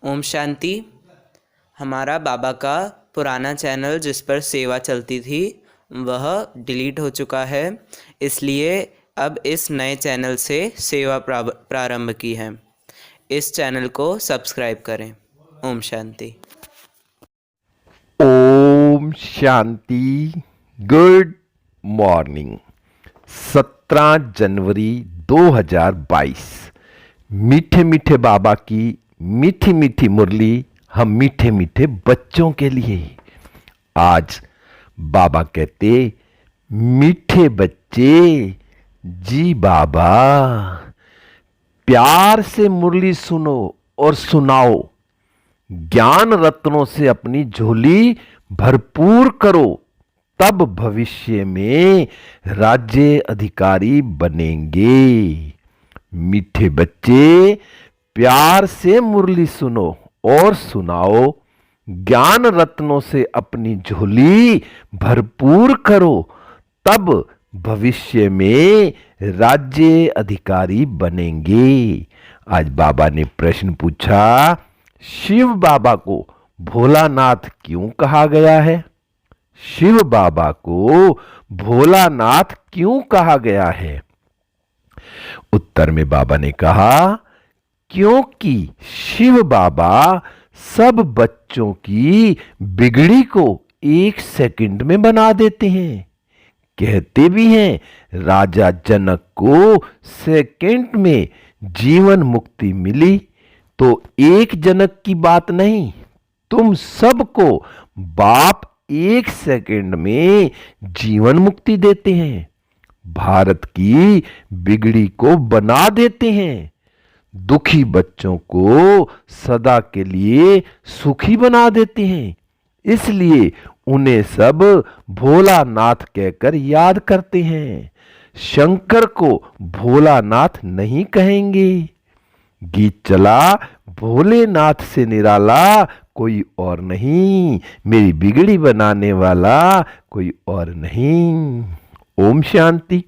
ओम शांति। हमारा बाबा का पुराना चैनल जिस पर सेवा चलती थी वह डिलीट हो चुका है, इसलिए अब इस नए चैनल से सेवा प्रारंभ की है। इस चैनल को सब्सक्राइब करें। ओम शांति। ओम शांति। Good morning. 17 जनवरी 2022। मीठे मीठे बाबा की मीठी मीठी मुरली हम मीठे मीठे बच्चों के लिए। आज बाबा कहते, मीठे बच्चे जी बाबा, प्यार से मुरली सुनो और सुनाओ, ज्ञान रत्नों से अपनी झोली भरपूर करो, तब भविष्य में राज्य अधिकारी बनेंगे। मीठे बच्चे, प्यार से मुरली सुनो और सुनाओ, ज्ञान रत्नों से अपनी झोली भरपूर करो, तब भविष्य में राज्य अधिकारी बनेंगे। आज बाबा ने प्रश्न पूछा, शिव बाबा को भोलानाथ क्यों कहा गया है? शिव बाबा को भोलानाथ क्यों कहा गया है? उत्तर में बाबा ने कहा, क्योंकि शिव बाबा सब बच्चों की बिगड़ी को 1 सेकंड में बना देते हैं। कहते भी हैं, राजा जनक को सेकंड में जीवन मुक्ति मिली, तो एक जनक की बात नहीं, तुम सबको बाप 1 सेकंड में जीवन मुक्ति देते हैं, भारत की बिगड़ी को बना देते हैं, दुखी बच्चों को सदा के लिए सुखी बना देते हैं। इसलिए उन्हें सब भोलानाथ कहकर याद करते हैं। शंकर को भोलानाथ नहीं कहेंगे। गीत चला, भोलेनाथ से निराला कोई और नहीं, मेरी बिगड़ी बनाने वाला कोई और नहीं। ओम शांति।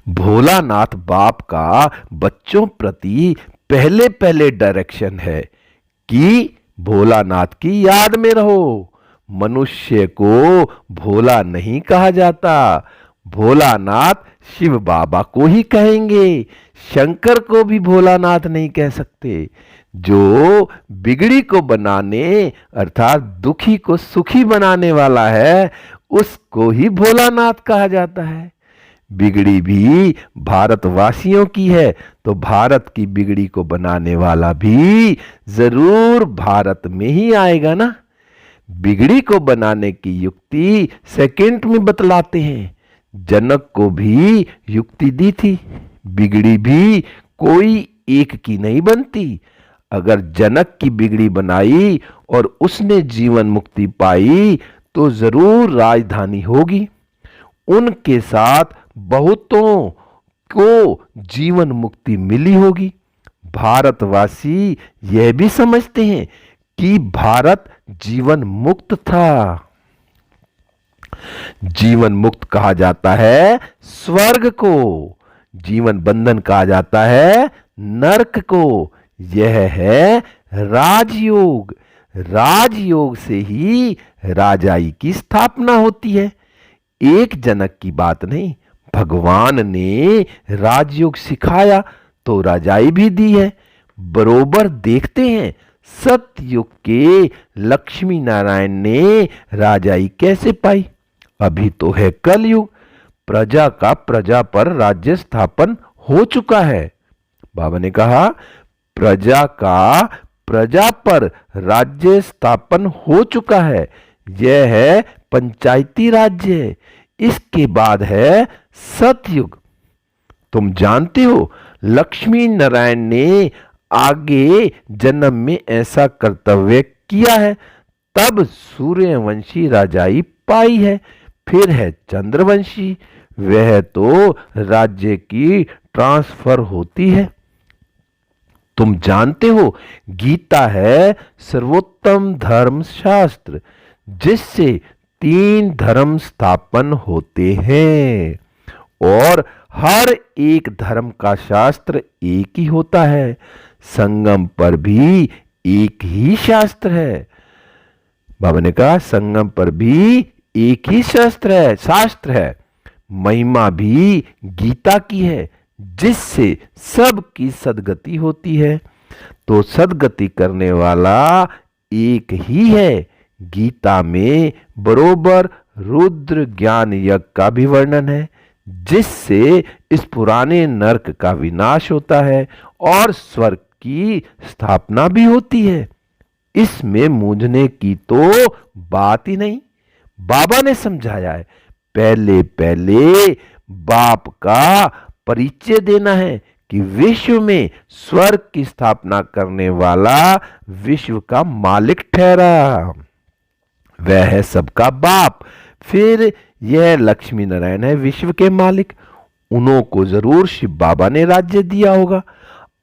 भोलानाथ बाप का बच्चों प्रति पहले पहले डायरेक्शन है कि भोलानाथ की याद में रहो। मनुष्य को भोला नहीं कहा जाता, भोलानाथ शिव बाबा को ही कहेंगे। शंकर को भी भोलानाथ नहीं कह सकते। जो बिगड़ी को बनाने अर्थात दुखी को सुखी बनाने वाला है, उसको ही भोलानाथ कहा जाता है। बिगड़ी भी भारतवासियों की है, तो भारत की बिगड़ी को बनाने वाला भी जरूर भारत में ही आएगा ना। बिगड़ी को बनाने की युक्ति सेकंड में बतलाते हैं। जनक को भी युक्ति दी थी, बिगड़ी भी कोई एक की नहीं बनती। अगर जनक की बिगड़ी बनाई और उसने जीवन मुक्ति पाई तो जरूर राजधानी होगी। उनके साथ बहुतों को जीवन मुक्ति मिली होगी। भारतवासी यह भी समझते हैं कि भारत जीवन मुक्त था। जीवन मुक्त कहा जाता है स्वर्ग को, जीवन बंधन कहा जाता है नरक को। यह है राजयोग। राजयोग से ही राजाई की स्थापना होती है। एक जनक की बात नहीं, भगवान ने राजयोग सिखाया तो राजाई भी दी है। बरोबर देखते हैं सतयुग के लक्ष्मी नारायण ने राजाई कैसे पाई। अभी तो है कलयुग, प्रजा का प्रजा पर राज्य स्थापन हो चुका है। बाबा ने कहा, प्रजा का प्रजा पर राज्य स्थापन हो चुका है। यह है पंचायती राज्य। इसके बाद है सतयुग। तुम जानते हो, लक्ष्मी नारायण ने आगे जन्म में ऐसा कर्तव्य किया है, तब सूर्यवंशी राजाई पाई है। फिर है चंद्रवंशी, वह तो राज्य की ट्रांसफर होती है। तुम जानते हो, गीता है सर्वोत्तम धर्म शास्त्र, जिससे 3 धर्म स्थापन होते हैं, और हर एक धर्म का शास्त्र एक ही होता है। संगम पर भी एक ही शास्त्र है। बाबा ने कहा संगम पर भी एक ही शास्त्र है। महिमा भी गीता की है, जिससे सबकी सदगति होती है। तो सदगति करने वाला एक ही है। गीता में बरोबर रुद्र ज्ञान यज्ञ का भी वर्णन है, जिससे इस पुराने नरक का विनाश होता है और स्वर्ग की स्थापना भी होती है। इसमें मूंझने की तो बात ही नहीं। बाबा ने समझाया है, पहले पहले बाप का परिचय देना है कि विश्व में स्वर्ग की स्थापना करने वाला विश्व का मालिक ठहरा, वह है सबका बाप। फिर यह लक्ष्मी नारायण है विश्व के मालिक। उन्हों को जरूर शिव बाबा ने राज्य दिया होगा।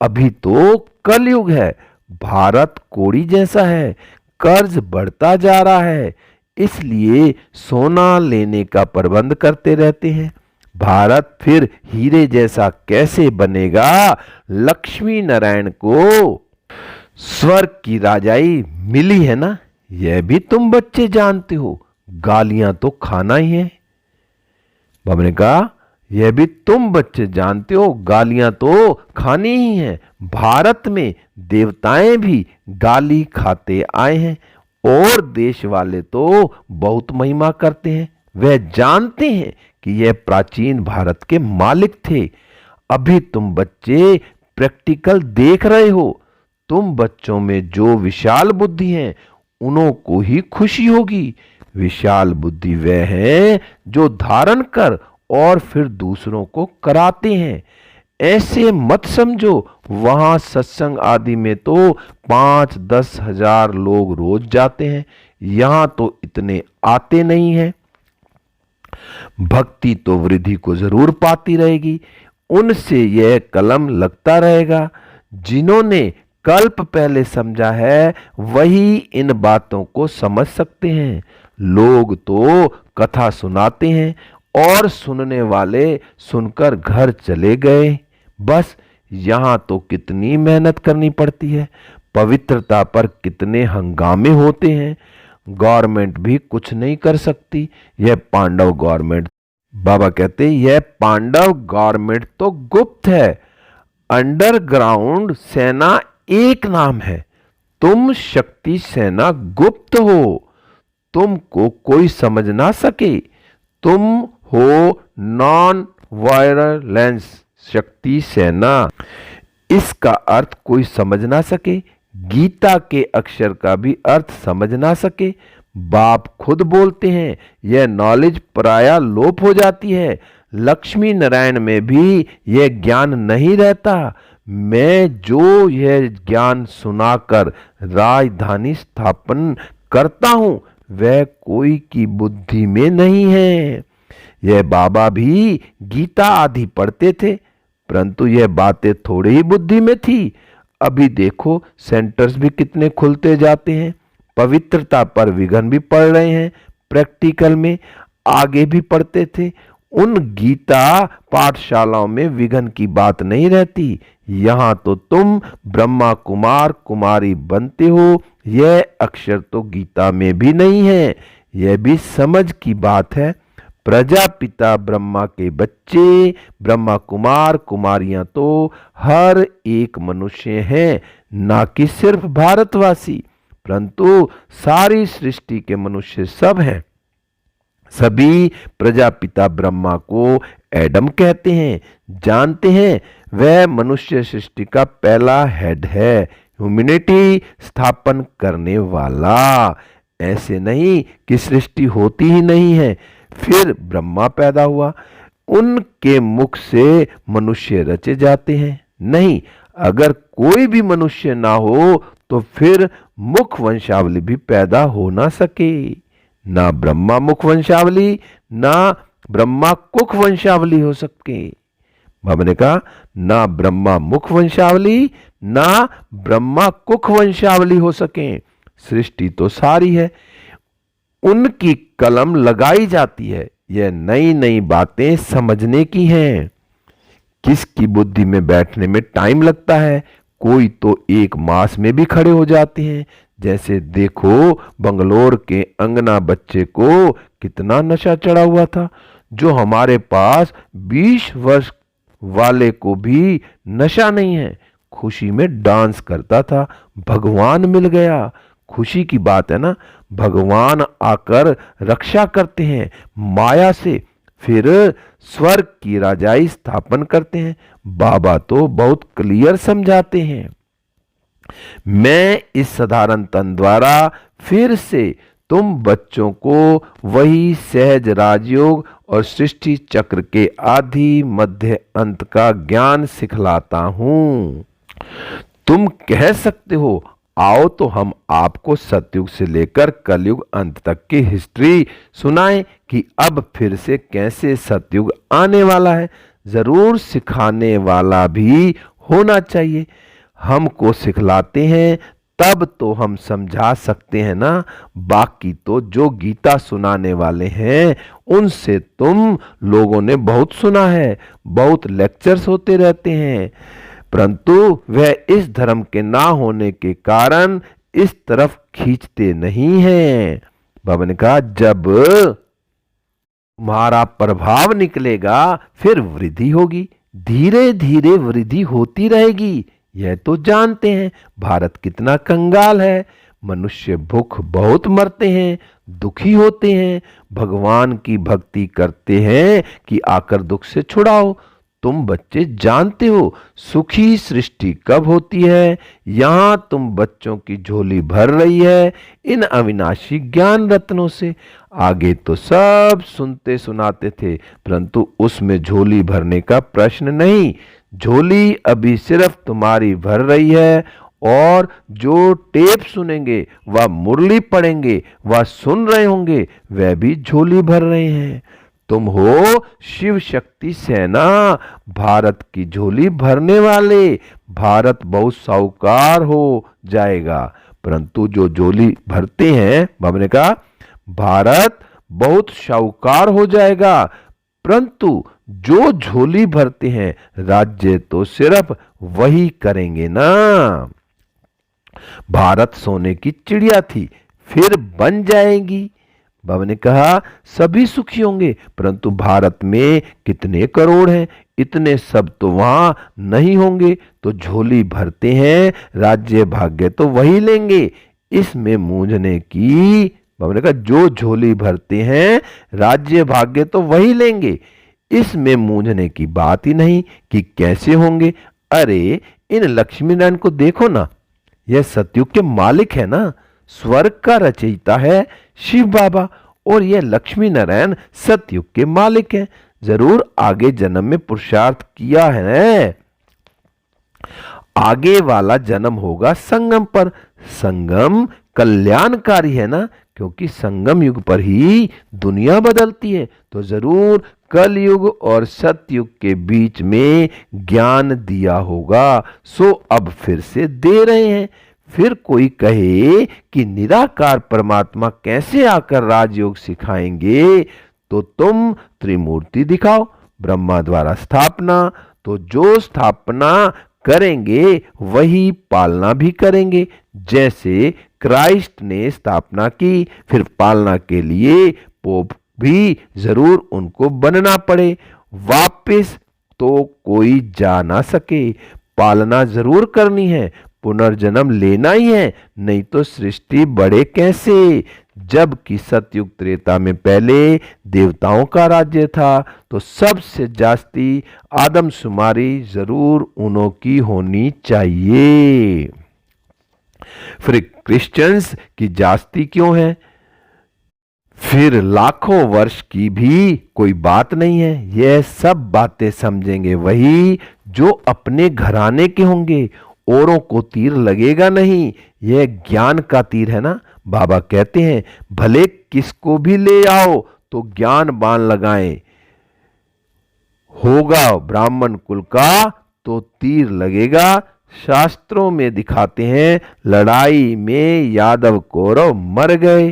अभी तो कलयुग है, भारत कोड़ी जैसा है, कर्ज बढ़ता जा रहा है, इसलिए सोना लेने का प्रबंध करते रहते हैं। भारत फिर हीरे जैसा कैसे बनेगा? लक्ष्मी नारायण को स्वर्ग की राजाई मिली है ना, यह भी तुम बच्चे जानते हो। गालियां तो खाना ही है। बाबा ने कहा यह भी तुम बच्चे जानते हो, गालियां तो खानी ही हैं। भारत में देवताएं भी गाली खाते आए हैं और देश वाले तो बहुत महिमा करते हैं। वह जानते हैं कि यह प्राचीन भारत के मालिक थे। अभी तुम बच्चे प्रैक्टिकल देख रहे हो। तुम बच्चों में जो विशाल बुद्धि है, उन्हों को ही खुशी होगी। विशाल बुद्धि वह है जो धारण कर और फिर दूसरों को कराते हैं। ऐसे मत समझो वहां सत्संग आदि में तो 5-10 हजार लोग रोज जाते हैं, यहां तो इतने आते नहीं हैं। भक्ति तो वृद्धि को जरूर पाती रहेगी, उनसे यह कलम लगता रहेगा। जिन्होंने कल्प पहले समझा है वही इन बातों को समझ सकते हैं। लोग तो कथा सुनाते हैं और सुनने वाले सुनकर घर चले गए। बस यहां तो कितनी मेहनत करनी पड़ती है, पवित्रता पर कितने हंगामे होते हैं। गवर्नमेंट भी कुछ नहीं कर सकती। यह पांडव गवर्नमेंट, बाबा कहते यह पांडव गवर्नमेंट तो गुप्त है। अंडरग्राउंड सेना एक नाम है। तुम शक्ति सेना गुप्त हो, तुमको कोई समझ ना सके। तुम हो नॉन वायलेंस शक्ति सेना, इसका अर्थ कोई समझ ना सके। गीता के अक्षर का भी अर्थ समझ ना सके। बाप खुद बोलते हैं यह नॉलेज पराया लोप हो जाती है। लक्ष्मी नारायण में भी यह ज्ञान नहीं रहता। मैं जो यह ज्ञान सुनाकर राजधानी स्थापन करता हूं, वह कोई की बुद्धि में नहीं है। यह बाबा भी गीता आदि पढ़ते थे, परंतु यह बातें थोड़ी ही बुद्धि में थी। अभी देखो सेंटर्स भी कितने खुलते जाते हैं, पवित्रता पर विघन भी पढ़ रहे हैं। प्रैक्टिकल में आगे भी पढ़ते थे। उन गीता पाठशालाओं में विघन की बात नहीं रहती। यहां तो तुम ब्रह्मा कुमार कुमारी बनते हो। यह अक्षर तो गीता में भी नहीं है। यह भी समझ की बात है। प्रजापिता ब्रह्मा के बच्चे ब्रह्मा कुमार कुमारियां तो हर एक मनुष्य हैं, ना कि सिर्फ भारतवासी, परंतु सारी सृष्टि के मनुष्य सब हैं। सभी प्रजापिता ब्रह्मा को एडम कहते हैं। जानते हैं वह मनुष्य सृष्टि का पहला हेड है, ह्यूमैनिटी स्थापन करने वाला। ऐसे नहीं कि सृष्टि होती ही नहीं है फिर ब्रह्मा पैदा हुआ, उनके मुख से मनुष्य रचे जाते हैं। नहीं, अगर कोई भी मनुष्य ना हो तो फिर मुख वंशावली भी पैदा हो ना सके। ना ब्रह्मा मुख वंशावली, ना ब्रह्मा कुख वंशावली हो सके। बाबा ने कहा ना ब्रह्मा मुख वंशावली, ना ब्रह्मा कुख वंशावली हो सके। सृष्टि तो सारी है, उनकी कलम लगाई जाती है। यह नई नई बातें समझने की हैं। किसकी बुद्धि में बैठने में टाइम लगता है, कोई तो 1 मास में भी खड़े हो जाते हैं। जैसे देखो बंगलोर के अंगना बच्चे को कितना नशा चढ़ा हुआ था, जो हमारे पास 20 वर्ष वाले को भी नशा नहीं है। खुशी में डांस करता था, भगवान मिल गया। खुशी की बात है ना, भगवान आकर रक्षा करते हैं माया से, फिर स्वर्ग की राजाई स्थापन करते हैं। बाबा तो बहुत क्लियर समझाते हैं। मैं इस साधारण तन द्वारा फिर से तुम बच्चों को वही सहज राजयोग और सृष्टि चक्र के आदि मध्य अंत का ज्ञान सिखलाता हूं। तुम कह सकते हो, आओ तो हम आपको सतयुग से लेकर कलयुग अंत तक की हिस्ट्री सुनाएं कि अब फिर से कैसे सतयुग आने वाला है। जरूर सिखाने वाला भी होना चाहिए। हमको सिखलाते हैं तब तो हम समझा सकते हैं ना। बाकी तो जो गीता सुनाने वाले हैं उनसे तुम लोगों ने बहुत सुना है, बहुत लेक्चर्स होते रहते हैं, परंतु वह इस धर्म के ना होने के कारण इस तरफ खींचते नहीं हैं। बाबा ने कहा जब तुम्हारा प्रभाव निकलेगा फिर वृद्धि होगी, धीरे धीरे वृद्धि होती रहेगी। यह तो जानते हैं भारत कितना कंगाल है। मनुष्य भूख बहुत मरते हैं, दुखी होते हैं, भगवान की भक्ति करते हैं कि आकर दुख से छुड़ाओ। तुम बच्चे जानते हो सुखी सृष्टि कब होती है। यहां तुम बच्चों की झोली भर रही है इन अविनाशी ज्ञान रत्नों से। आगे तो सब सुनते सुनाते थे, परंतु उसमें झोली भरने का प्रश्न नहीं। झोली अभी सिर्फ तुम्हारी भर रही है, और जो टेप सुनेंगे वह मुरली पढ़ेंगे वह सुन रहे होंगे, वह भी झोली भर रहे हैं। तुम हो शिव शक्ति सेना, भारत की झोली भरने वाले। भारत बहुत साहूकार हो जाएगा, परंतु जो झोली भरते हैं, बाबा ने कहा भारत बहुत साहूकार हो जाएगा, परंतु जो झोली भरते हैं राज्य तो सिर्फ वही करेंगे ना। भारत सोने की चिड़िया थी, फिर बन जाएगी। बाबा ने कहा सभी सुखी होंगे, परंतु भारत में कितने करोड़ हैं, इतने सब तो वहां नहीं होंगे। तो झोली भरते हैं, राज्य भाग्य तो वही लेंगे। इसमें मूंझने की, बाबा ने कहा जो झोली भरते हैं राज्य भाग्य तो वही लेंगे, इसमें मूंझने की बात ही नहीं कि कैसे होंगे। अरे इन लक्ष्मी नारायण को देखो ना, यह सतयुग के मालिक है ना, स्वर्ग का रचयिता है शिव बाबा, और यह लक्ष्मी नारायण सतयुग के मालिक हैं। जरूर आगे जन्म में पुरुषार्थ किया है, आगे वाला जन्म होगा संगम पर। संगम कल्याणकारी है ना, क्योंकि संगम युग पर ही दुनिया बदलती है। तो जरूर कलयुग और सतयुग के बीच में ज्ञान दिया होगा, सो अब फिर से दे रहे हैं। फिर कोई कहे कि निराकार परमात्मा कैसे आकर राजयोग सिखाएंगे, तो तुम त्रिमूर्ति दिखाओ। ब्रह्मा द्वारा स्थापना, तो जो स्थापना करेंगे वही पालना भी करेंगे। जैसे क्राइस्ट ने स्थापना की, फिर पालना के लिए पोप भी जरूर उनको बनना पड़े। वापस तो कोई जा ना सके, पालना जरूर करनी है, पुनर्जन्म लेना ही है, नहीं तो सृष्टि बढ़े कैसे। जबकि सतयुग त्रेता में पहले देवताओं का राज्य था, तो सबसे जास्ती आदमशुमारी जरूर उन्हों की होनी चाहिए। फिर क्रिश्चियंस की जास्ती क्यों है? फिर लाखों वर्ष की भी कोई बात नहीं है। यह सब बातें समझेंगे वही जो अपने घराने के होंगे, औरों को तीर लगेगा नहीं। यह ज्ञान का तीर है ना। बाबा कहते हैं भले किसको भी ले आओ तो ज्ञान बाण लगाएं, होगा ब्राह्मण कुल का तो तीर लगेगा। शास्त्रों में दिखाते हैं लड़ाई में यादव कौरव मर गए,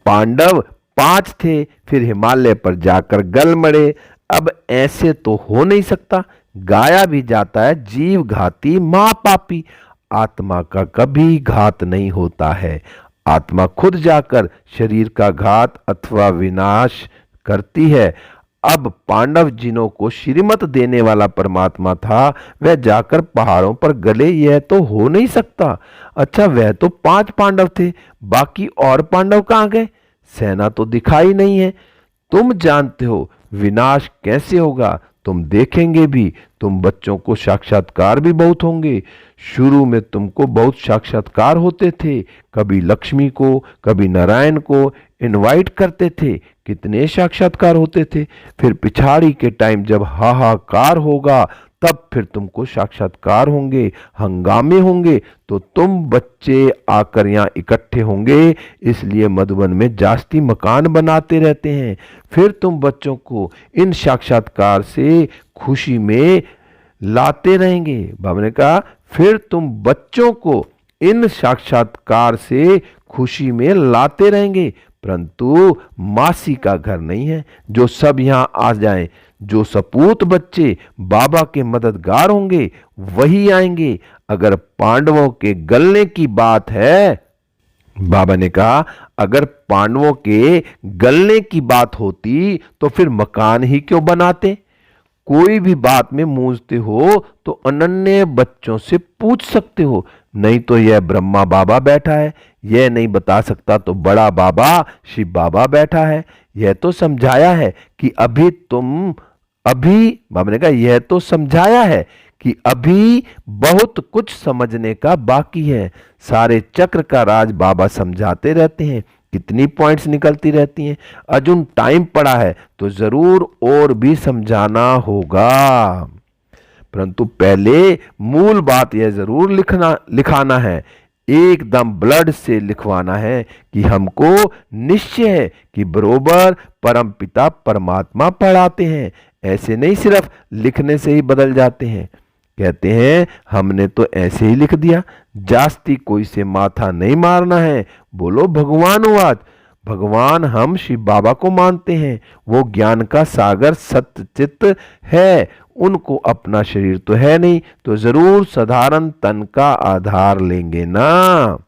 पांडव 5 थे, फिर हिमालय पर जाकर गल मरे। अब ऐसे तो हो नहीं सकता, गाया भी जाता है, जीव घाती मां पापी। आत्मा का कभी घात नहीं होता है। आत्मा खुद जाकर शरीर का घात अथवा विनाश करती है। अब पांडव जिन्हों को श्रीमत देने वाला परमात्मा था, वह जाकर पहाड़ों पर गले, यह तो हो नहीं सकता। अच्छा, वह तो 5 पांडव थे, बाकी और पांडव कहां गए? सेना तो दिखाई नहीं है। तुम जानते हो विनाश कैसे होगा, तुम देखेंगे भी। तुम बच्चों को साक्षात्कार भी बहुत होंगे। शुरू में तुमको बहुत साक्षात्कार होते थे, कभी लक्ष्मी को कभी नारायण को इनवाइट करते थे, कितने साक्षात्कार होते थे। फिर पिछाड़ी के टाइम जब हाहाकार होगा, तब फिर तुमको साक्षात्कार होंगे, हंगामे होंगे, तो तुम बच्चे आकर यहाँ इकट्ठे होंगे। इसलिए मधुबन में जास्ती मकान बनाते रहते हैं। फिर तुम बच्चों को इन साक्षात्कार से खुशी में लाते रहेंगे। बाबा ने कहा फिर तुम बच्चों को इन साक्षात्कार से खुशी में लाते रहेंगे, परंतु मासी का घर नहीं है जो सब यहां आ जाएं। जो सपूत बच्चे बाबा के मददगार होंगे वही आएंगे। अगर पांडवों के गलने की बात है, बाबा ने कहा अगर पांडवों के गलने की बात होती तो फिर मकान ही क्यों बनाते। कोई भी बात में मूंझते हो तो अनन्य बच्चों से पूछ सकते हो, नहीं तो यह ब्रह्मा बाबा बैठा है, यह नहीं बता सकता तो बड़ा बाबा शिव बाबा बैठा है। यह तो समझाया है कि बाबा ने कहा यह तो समझाया है कि अभी बहुत कुछ समझने का बाकी है। सारे चक्र का राज बाबा समझाते रहते हैं, कितनी पॉइंट्स निकलती रहती हैं। अर्जुन टाइम पड़ा है तो जरूर और भी समझाना होगा, परंतु पहले मूल बात यह जरूर लिखाना है, एकदम ब्लड से लिखवाना है कि हमको निश्चय है कि बरोबर परमपिता परमात्मा पढ़ाते हैं। ऐसे नहीं सिर्फ लिखने से ही बदल जाते हैं। कहते हैं हमने तो ऐसे ही लिख दिया, जास्ती कोई से माथा नहीं मारना है। बोलो भगवान वाद। भगवान हम शिव बाबा को मानते हैं, वो ज्ञान का सागर सत्य चित्त है। उनको अपना शरीर तो है नहीं, तो जरूर साधारण तन का आधार लेंगे ना।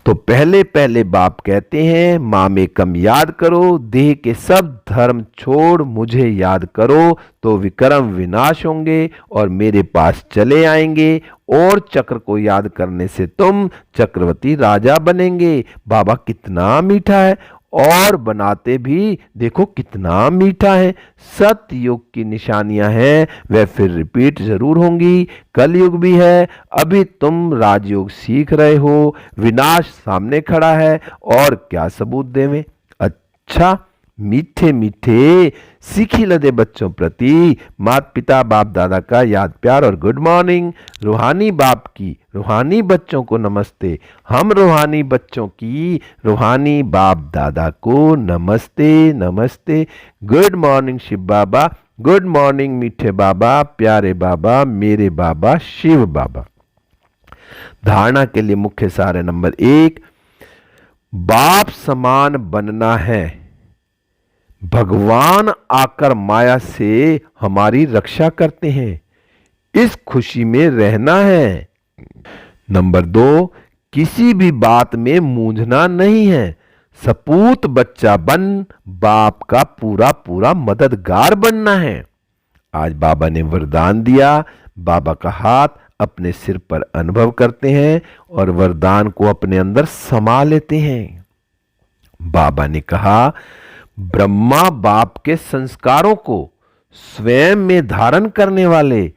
तो पहले पहले बाप कहते हैं माँ में कम याद करो, देह के सब धर्म छोड़ मुझे याद करो तो विक्रम विनाश होंगे और मेरे पास चले आएंगे, और चक्र को याद करने से तुम चक्रवर्ती राजा बनेंगे। बाबा कितना मीठा है, और बनाते भी देखो कितना मीठा है। सतयुग की निशानियां हैं, वह फिर रिपीट जरूर होंगी। कलयुग भी है, अभी तुम राजयोग सीख रहे हो, विनाश सामने खड़ा है, और क्या सबूत देवें। अच्छा, मीठे मीठे सीखी लदे बच्चों प्रति माता पिता बाप दादा का याद प्यार और गुड मॉर्निंग। रूहानी बाप की रूहानी बच्चों को नमस्ते। हम रूहानी बच्चों की रूहानी बाप दादा को नमस्ते नमस्ते। गुड मॉर्निंग शिव बाबा, गुड मॉर्निंग मीठे बाबा, प्यारे बाबा, मेरे बाबा शिव बाबा। धारणा के लिए मुख्य सार नंबर 1, बाप समान बनना है। भगवान आकर माया से हमारी रक्षा करते हैं, इस खुशी में रहना है। नंबर 2, किसी भी बात में मूंझना नहीं है। सपूत बच्चा बन बाप का पूरा पूरा मददगार बनना है। आज बाबा ने वरदान दिया, बाबा का हाथ अपने सिर पर अनुभव करते हैं और वरदान को अपने अंदर समा लेते हैं। बाबा ने कहा ब्रह्मा बाप के संस्कारों को स्वयं में धारण करने वाले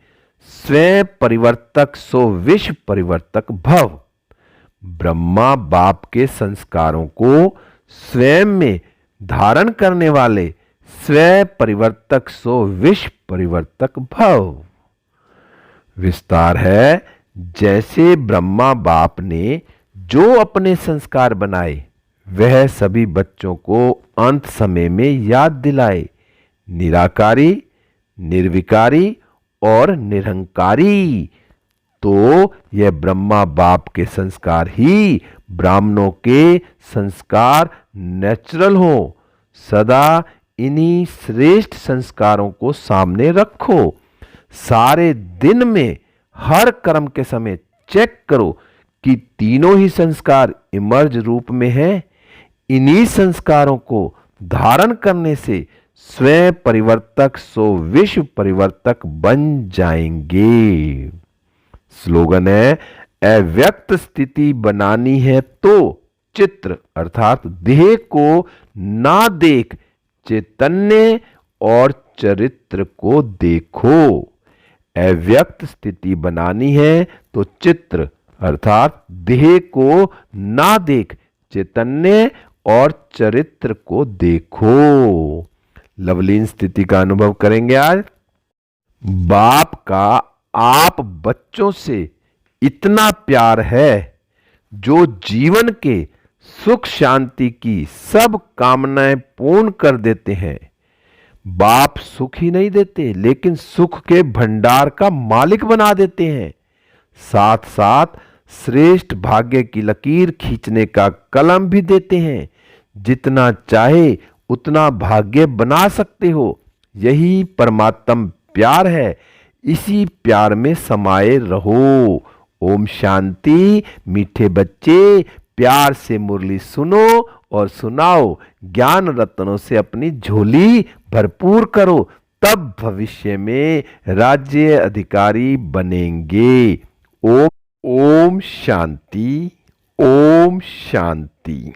स्वयं परिवर्तक सो विश्व परिवर्तक भव। ब्रह्मा बाप के संस्कारों को स्वयं में धारण करने वाले स्वयं परिवर्तक सो विश्व परिवर्तक भव। विस्तार है, जैसे ब्रह्मा बाप ने जो अपने संस्कार बनाए वह सभी बच्चों को अंत समय में याद दिलाए। निराकारी, निर्विकारी और निरंकारी। तो यह ब्रह्मा बाप के संस्कार ही ब्राह्मणों के संस्कार नेचुरल हो, सदा इन्हीं श्रेष्ठ संस्कारों को सामने रखो। सारे दिन में हर कर्म के समय चेक करो कि तीनों ही संस्कार इमर्ज रूप में हैं। इन्हीं संस्कारों को धारण करने से स्वयं परिवर्तक सो विश्व परिवर्तक बन जाएंगे। स्लोगन है, अव्यक्त स्थिति बनानी है तो चित्र अर्थात देह को ना देख चैतन्य और चरित्र को देखो। अव्यक्त स्थिति बनानी है तो चित्र अर्थात देह को ना देख चैतन्य और चरित्र को देखो। लवलीन स्थिति का अनुभव करेंगे आज। बाप का आप बच्चों से इतना प्यार है जो जीवन के सुख शांति की सब कामनाएं पूर्ण कर देते हैं। बाप सुख ही नहीं देते लेकिन सुख के भंडार का मालिक बना देते हैं। साथ साथ श्रेष्ठ भाग्य की लकीर खींचने का कलम भी देते हैं। जितना चाहे उतना भाग्य बना सकते हो। यही परमात्म प्यार है। इसी प्यार में समाये रहो। ओम शांति। मीठे बच्चे, प्यार से मुरली सुनो और सुनाओ। ज्ञान रत्नों से अपनी झोली भरपूर करो, तब भविष्य में राज्य अधिकारी बनेंगे। ओम शांति। ओम शांति।